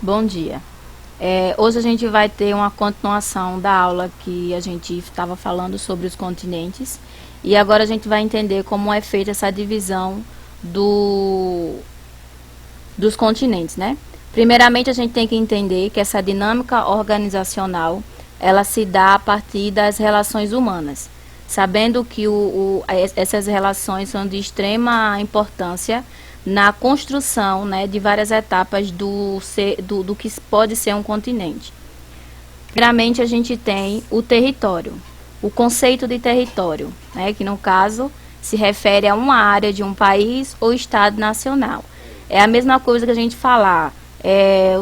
Bom dia. Hoje a gente vai ter uma continuação da aula que a gente estava falando sobre os continentes. E agora a gente vai entender como é feita essa divisão dos continentes, né? Primeiramente, a gente tem que entender que essa dinâmica organizacional, ela se dá a partir das relações humanas, sabendo que essas relações são de extrema importância na construção, né, de várias etapas do que pode ser um continente. Primeiramente, a gente tem o território, o conceito de território, né, que no caso se refere a uma área de um país ou estado nacional. É a mesma coisa que a gente falar,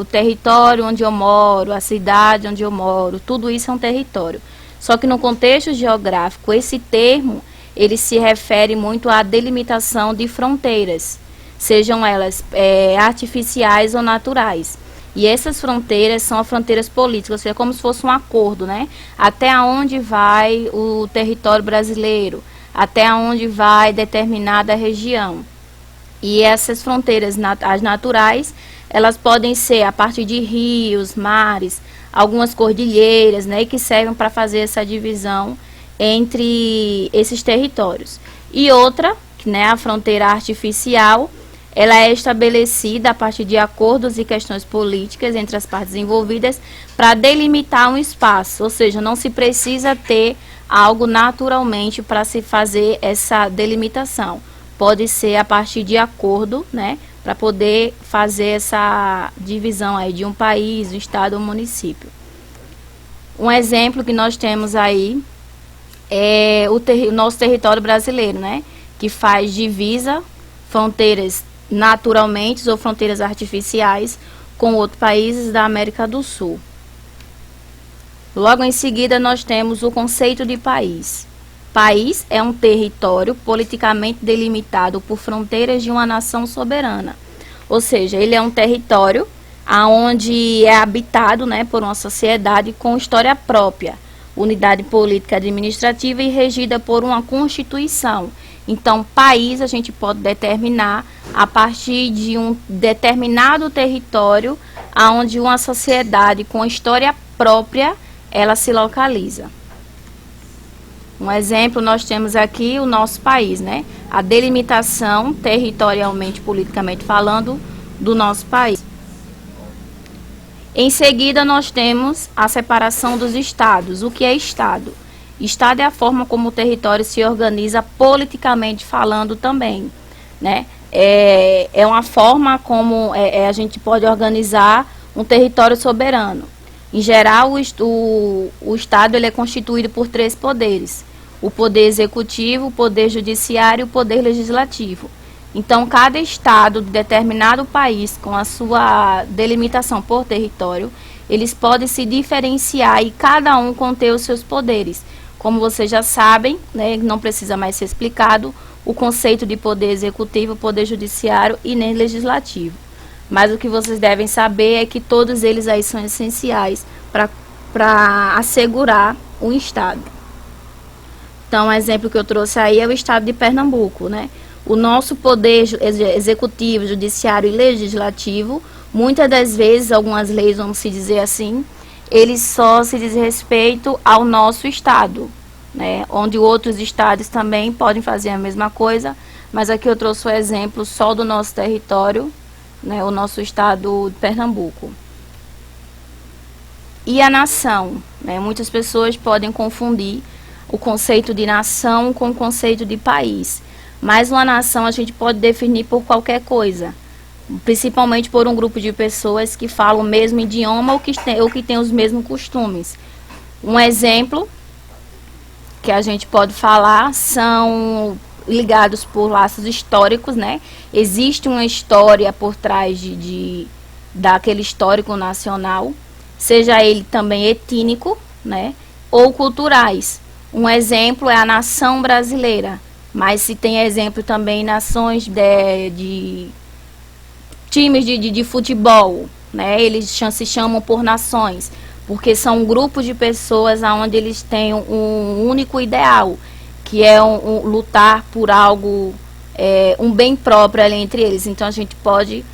o território onde eu moro, a cidade onde eu moro, tudo isso é um território. Só que no contexto geográfico, esse termo, ele se refere muito à delimitação de fronteiras, sejam elas artificiais ou naturais. E essas fronteiras são as fronteiras políticas, ou seja, como se fosse um acordo, né? Até onde vai o território brasileiro, até onde vai determinada região. E essas fronteiras as naturais, elas podem ser a partir de rios, mares, algumas cordilheiras, né, que servem para fazer essa divisão entre esses territórios. E outra, né, a fronteira artificial, ela é estabelecida a partir de acordos e questões políticas entre as partes envolvidas para delimitar um espaço, ou seja, não se precisa ter algo naturalmente para se fazer essa delimitação. Pode ser a partir de acordo, né, para poder fazer essa divisão aí de um país, um estado ou município. Um exemplo que nós temos aí é o nosso território brasileiro, né, que faz divisa, fronteiras naturalmente ou fronteiras artificiais com outros países da América do Sul. Logo em seguida, nós temos o conceito de país. País é um território politicamente delimitado por fronteiras de uma nação soberana. Ou seja, ele é um território onde é habitado, né, por uma sociedade com história própria, unidade política administrativa e regida por uma constituição. Então, país a gente pode determinar a partir de um determinado território onde uma sociedade com história própria, ela se localiza. Um exemplo, nós temos aqui o nosso país, né? A delimitação territorialmente, politicamente falando, do nosso país. Em seguida, nós temos a separação dos estados. O que é estado? Estado é a forma como o território se organiza politicamente falando também, né? É uma forma como a gente pode organizar um território soberano. Em geral, o Estado ele é constituído por 3 poderes: o poder executivo, o poder judiciário e o poder legislativo. Então, cada estado de determinado país, com a sua delimitação por território, eles podem se diferenciar e cada um conter os seus poderes. Como vocês já sabem, né, não precisa mais ser explicado, o conceito de poder executivo, poder judiciário e nem legislativo. Mas o que vocês devem saber é que todos eles aí são essenciais para assegurar o Estado. Então, um exemplo que eu trouxe aí é o Estado de Pernambuco, né? O nosso poder executivo, judiciário e legislativo, muitas das vezes, algumas leis, vamos se dizer assim, eles só se diz respeito ao nosso Estado, né? Onde outros estados também podem fazer a mesma coisa, mas aqui eu trouxe o exemplo só do nosso território, né, o nosso estado de Pernambuco. E a nação, né, muitas pessoas podem confundir o conceito de nação com o conceito de país, mas uma nação a gente pode definir por qualquer coisa, principalmente por um grupo de pessoas que falam o mesmo idioma ou que tem os mesmos costumes. Um exemplo que a gente pode falar são ligados por laços históricos, né? Existe uma história por trás daquele histórico nacional, seja ele também étnico, né? Ou culturais. Um exemplo é a nação brasileira, mas se tem exemplo também nações de times de futebol, né? Eles se chamam por nações, porque são grupos de pessoas onde eles têm um único ideal, que é lutar por algo, um bem próprio ali entre eles. Então, a gente pode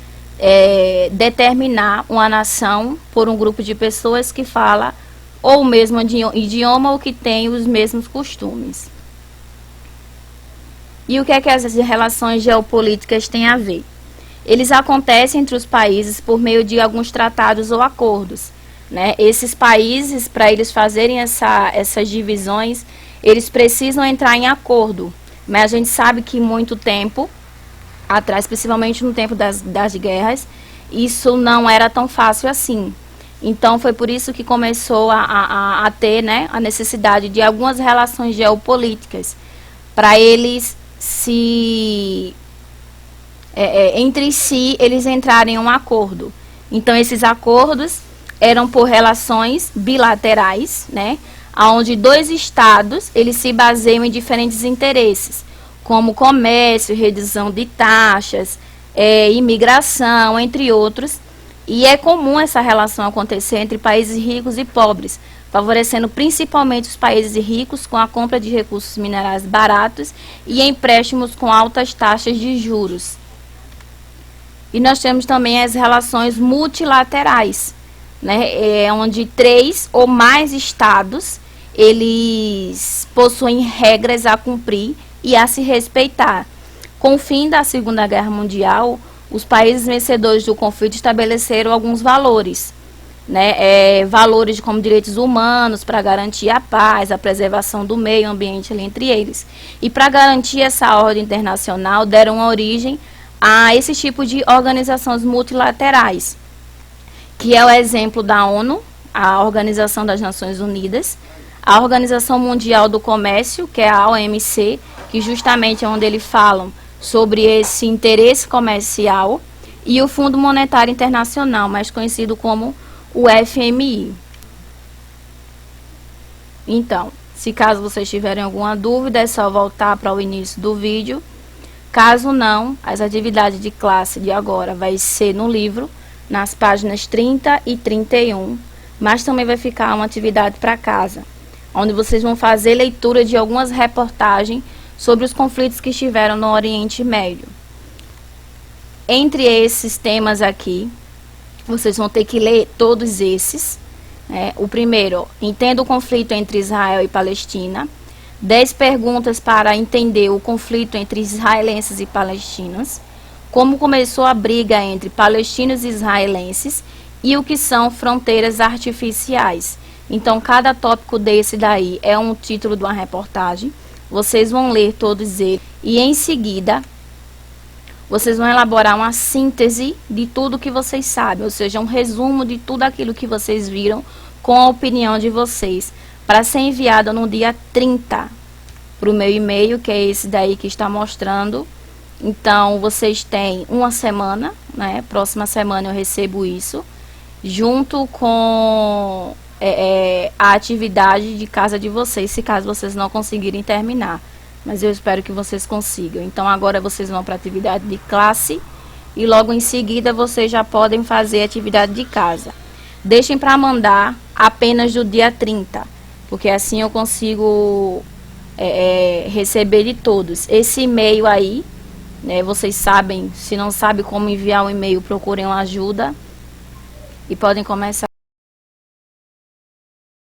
determinar uma nação por um grupo de pessoas que fala ou o mesmo idioma ou que tem os mesmos costumes. E o que é que essas relações geopolíticas têm a ver? Eles acontecem entre os países por meio de alguns tratados ou acordos, né? Esses países, para eles fazerem essas divisões, eles precisam entrar em acordo. Mas a gente sabe que muito tempo atrás, principalmente no tempo das guerras, isso não era tão fácil assim. Então, foi por isso que começou a ter, né, a necessidade de algumas relações geopolíticas, para eles entre si, eles entrarem em um acordo. Então, esses acordos eram por relações bilaterais, né, onde dois estados, eles se baseiam em diferentes interesses, como comércio, redução de taxas, imigração, entre outros. E é comum essa relação acontecer entre países ricos e pobres, favorecendo principalmente os países ricos com a compra de recursos minerais baratos e empréstimos com altas taxas de juros. E nós temos também as relações multilaterais, né, onde 3 ou mais estados, eles possuem regras a cumprir e a se respeitar. Com o fim da Segunda Guerra Mundial, os países vencedores do conflito estabeleceram alguns valores, né, valores como direitos humanos para garantir a paz, a preservação do meio ambiente entre eles. E para garantir essa ordem internacional, deram origem a esse tipo de organizações multilaterais, que é o exemplo da ONU, a Organização das Nações Unidas, a Organização Mundial do Comércio, que é a OMC, que justamente é onde eles falam sobre esse interesse comercial, e o Fundo Monetário Internacional, mais conhecido como o FMI. Então, se caso vocês tiverem alguma dúvida, é só voltar para o início do vídeo. Caso não, as atividades de classe de agora vai ser no livro, nas páginas 30 e 31, mas também vai ficar uma atividade para casa, onde vocês vão fazer leitura de algumas reportagens sobre os conflitos que estiveram no Oriente Médio. Entre esses temas aqui, vocês vão ter que ler todos esses, né? O primeiro, entenda o conflito entre Israel e Palestina. 10 perguntas para entender o conflito entre israelenses e palestinos. Como começou a briga entre palestinos e israelenses e o que são fronteiras artificiais. Então, cada tópico desse daí é um título de uma reportagem. Vocês vão ler todos eles e, em seguida, vocês vão elaborar uma síntese de tudo que vocês sabem, ou seja, um resumo de tudo aquilo que vocês viram com a opinião de vocês, para ser enviada no dia 30 para o meu e-mail, que é esse daí que está mostrando. Então, vocês têm uma semana, né? Próxima semana eu recebo isso, junto com a atividade de casa de vocês, se caso vocês não conseguirem terminar. Mas eu espero que vocês consigam. Então, agora vocês vão para a atividade de classe e logo em seguida vocês já podem fazer a atividade de casa. Deixem para mandar apenas do dia 30, porque assim eu consigo receber de todos. Esse e-mail aí, né, vocês sabem, se não sabem como enviar um e-mail, procurem uma ajuda e podem começar.